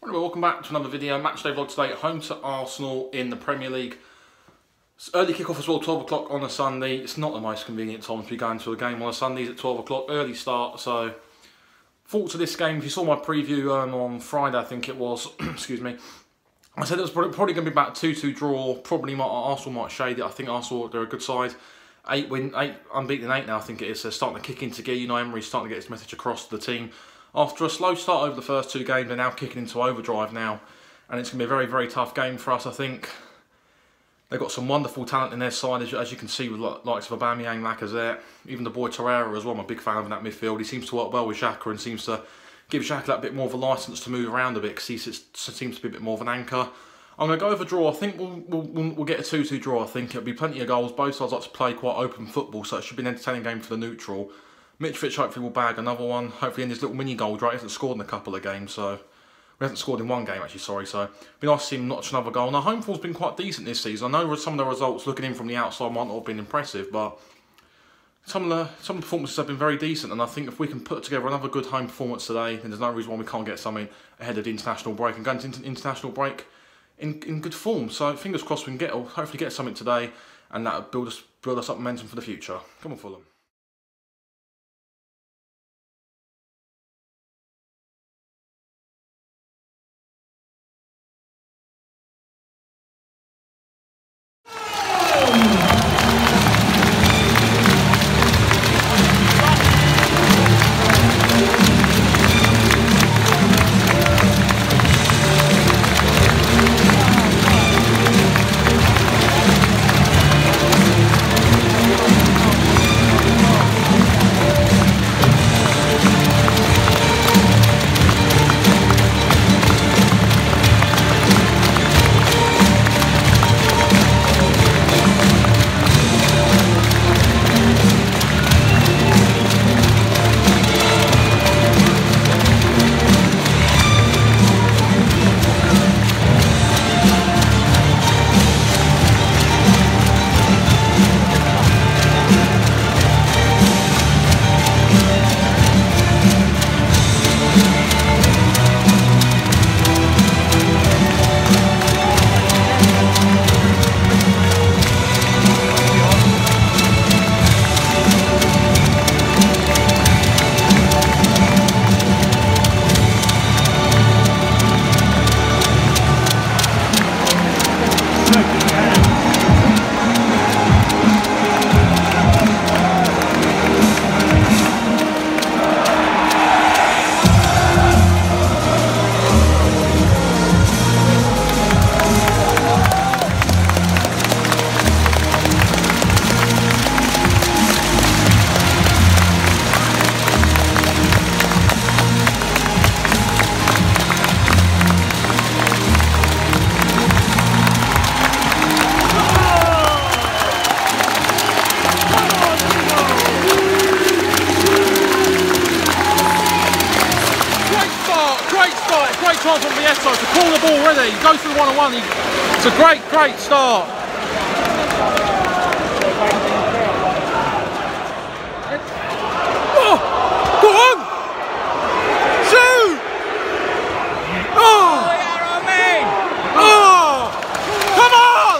Anyway, welcome back to another video. Matchday vlog today. Home to Arsenal in the Premier League. It's early kick-off as well, 12 o'clock on a Sunday. It's not the most convenient time to be going to a game on a Sunday at 12 o'clock. Early start, so... Thoughts of this game, if you saw my preview on Friday, I think it was, excuse me, I said it was probably going to be about a 2-2 draw. Probably Arsenal might shade it. I think Arsenal, they're a good side. 8 unbeaten 8 now, I think it is. They're starting to kick into gear. You know, Emery's starting to get his message across to the team. After a slow start over the first 2 games, they're now kicking into overdrive now. And it's going to be a very, very tough game for us, I think. They've got some wonderful talent in their side, as you can see, with likes of Aubameyang, LACAZETTE, even the boy Torreira as well. I'm a big fan of in that midfield. He seems to work well with Xhaka and seems to give Xhaka that bit more of a licence to move around a bit because he seems to be a bit more of an anchor. I'm going to go over draw. I think we'll get a 2-2 draw. I think it'll be plenty of goals. Both sides like to play quite open football, so it should be an entertaining game for the neutral. Mitrovic hopefully will bag another one. Hopefully in his little mini goal drought. He hasn't scored in a couple of games, so... We haven't scored in one game, actually, sorry, so it'd be nice to see him notch another goal. Now, home form's been quite decent this season. I know some of the results, looking in from the outside, might not have been impressive, but some of the performances have been very decent, and I think if we can put together another good home performance today, then there's no reason why we can't get something ahead of the international break and go into international break in good form. So fingers crossed we can hopefully get something today, and that'll build us up momentum for the future. Come on, Fulham. Great chance on Vieto to call the ball ready. He goes for the one-on-one. It's a great start. Oh, go on! Shoot! Oh! Oh! Come on!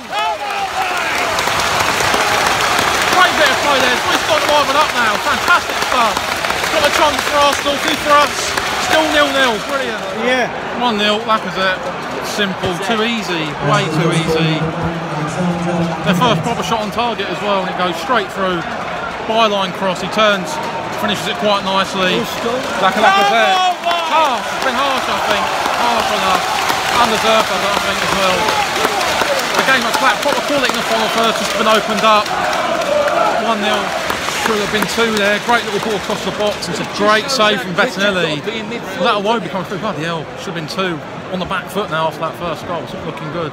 Great bit of play there. Swiss got driving up now. Fantastic stuff. Got the chance for Arsenal, 2 for us. Still 0-0, brilliant. Yeah. 1-0, LACAZETTE. Simple, too easy, way too easy. Their first proper shot on target as well, and it goes straight through. Byline cross, he turns, finishes it quite nicely. LACAZETTE. Harsh, it's been harsh, I think. Harsh on us. Undeserved, I think, as well. The game was flat, proper quality in the final first, just been opened up. 1-0. Should have been 2 there. Great little ball across the box. It's a great save from Bettinelli. That Iwobi coming through. Bloody hell. Should have been 2 on the back foot now after that first goal. It's looking good.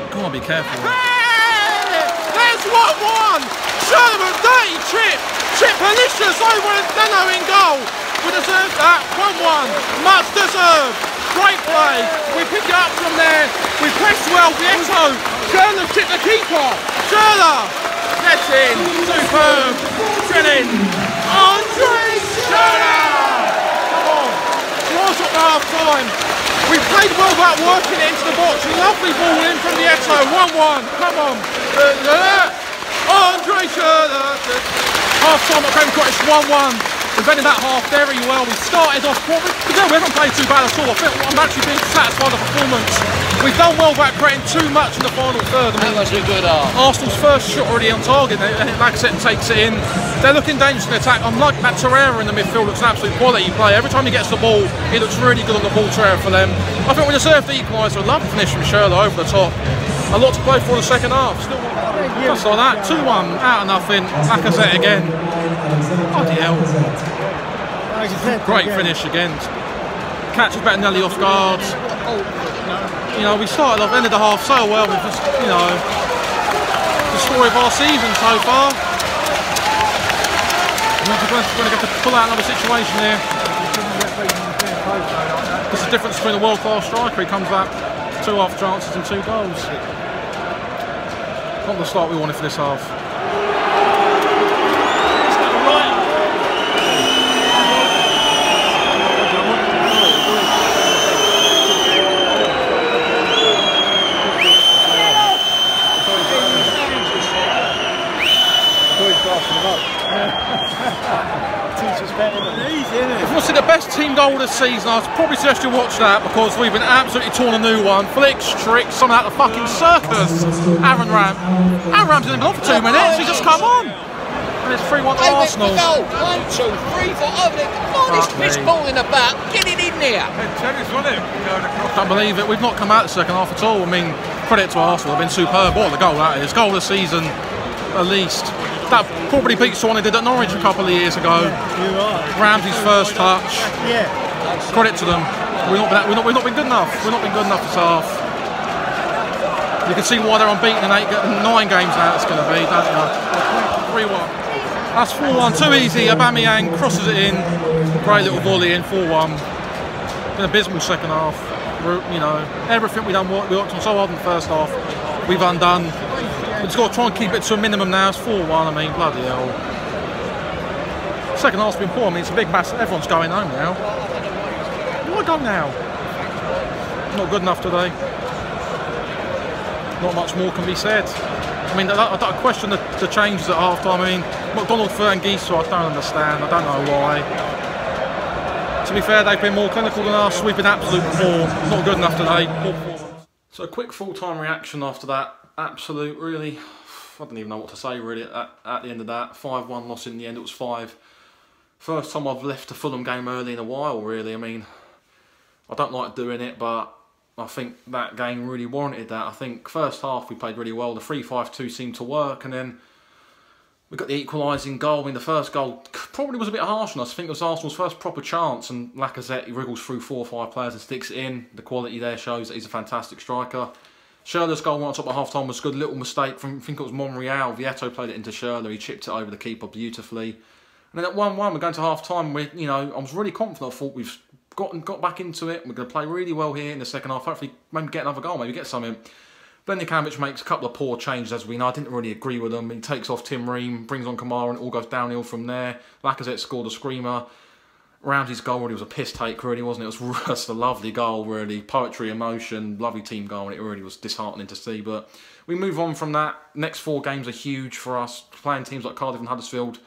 Come on, be careful. Hey! There's 1-1. Sherman, dirty chip. Chip Halicious over Leno in goal. We deserve that. 1-1. Much deserved. Great play. We pick it up from there. We press well. Vieto. Schürrle chipped the keeper. Schürrle. Gets in, superb, drilling, Andre Schürrle! Come on, the Arsenal half time. We played well about working it into the box. Lovely ball in from Vietto. 1-1. Come on. Andre Schürrle. Half time at Craven Cottage, 1-1. We've ended that half very well. We started off, we haven't played too bad at all. I'm actually being satisfied with the performance. We've done well without creating too much in the final third. How much we good are? Arsenal's first shot already on target. LACAZETTE takes it in. They're looking dangerous in the attack. I'm like that Torreira in the midfield looks an absolute quality player. Every time he gets the ball, he looks really good on the ball, Torreira, for them. I think we deserve the equaliser. Love the finish from Schürrle over the top. A lot to play for in the second half. Still just like that. 2-1, out of nothing. LACAZETTE again. Bloody hell. Great finish again. Catches Bettinelli off guard. You know, we started off, ended the half so well. We've just, you know, the story of our season so far. We're going to have to pull out another situation here. There's a difference between a world-class striker. He comes back 2 half chances and 2 goals. Not the start we wanted for this half. If you want to see the best team goal of the season, I'd probably suggest you watch that, because we've been absolutely torn a new one. Flicks, tricks, some of that the fucking circus. Aaron Ram's only been on for 2 minutes, he just come on. And it's 3-1 to Arsenal. 1, 2, 3, 4, over there. Come on, this fish ball in the back. Get it in there. I can't believe it. We've not come out the second half at all. I mean, credit to Arsenal, they've been superb. What a goal that is. Goal of the season, at least. That probably beats the one he did at Norwich a couple of years ago. Ramsey's first touch. Credit to them. We've not been good enough. We've not been good enough this half. You can see why they're unbeaten in 9 games now. It's going to be, don't you? 3-1. That's 4-1. Too easy. Aubameyang crosses it in. Great little volley in. 4-1. Been abysmal second half. You know, everything we worked on so hard in the first half, we've undone. We've just got to try and keep it to a minimum now. It's 4-1, I mean, bloody hell. Second half's been poor. I mean, it's a big mass. Everyone's going home now. Why go now? Not good enough today. Not much more can be said. I mean, I question the changes at half time. I mean, McDonald for Anguissa, I don't understand. I don't know why. To be fair, they've been more clinical than us. We've been absolutely poor. Not good enough today. Poor performance. So a quick full-time reaction after that. Absolute, really, I don't even know what to say really at the end of that. 5-1 loss in the end, it was 5. First time I've left a Fulham game early in a while, really. I mean, I don't like doing it, but I think that game really warranted that. I think first half we played really well. The 3-5-2 seemed to work, and then we got the equalising goal. I mean, the first goal probably was a bit harsh on us. I think it was Arsenal's first proper chance, and LACAZETTE, he wriggles through 4 or 5 players and sticks it in. The quality there shows that he's a fantastic striker. Schürrle's goal on top at half time was a good little mistake from, I think it was Monreal. Vietto played it into Schürrle, he chipped it over the keeper beautifully. And then at 1-1, we're going to half time. I was really confident. I thought we've got back into it. We're going to play really well here in the second half. Hopefully, maybe get another goal, maybe get something. Benjakovic makes a couple of poor changes, as we know. I didn't really agree with them. He takes off Tim Ream, brings on Kamara, and it all goes downhill from there. LACAZETTE scored a screamer. Ramsey's goal really was a piss take, really, wasn't it? It was just a lovely goal, really. Poetry, emotion, lovely team goal, and it really was disheartening to see. But we move on from that. Next 4 games are huge for us. Playing teams like Cardiff and Huddersfield,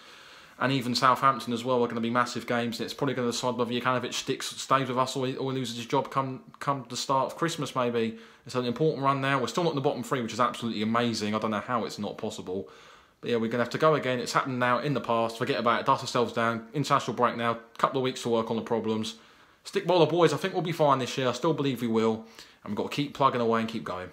and even Southampton as well, are going to be massive games. And it's probably going to decide whether Jokanovic stays with us or he loses his job come the start of Christmas, maybe. It's an important run now. We're still not in the bottom 3, which is absolutely amazing. I don't know how it's not possible. But yeah, we're going to have to go again. It's happened now in the past. Forget about it. Dust ourselves down. International break now. Couple of weeks to work on the problems. Stick by the boys. I think we'll be fine this year. I still believe we will. And we've got to keep plugging away and keep going.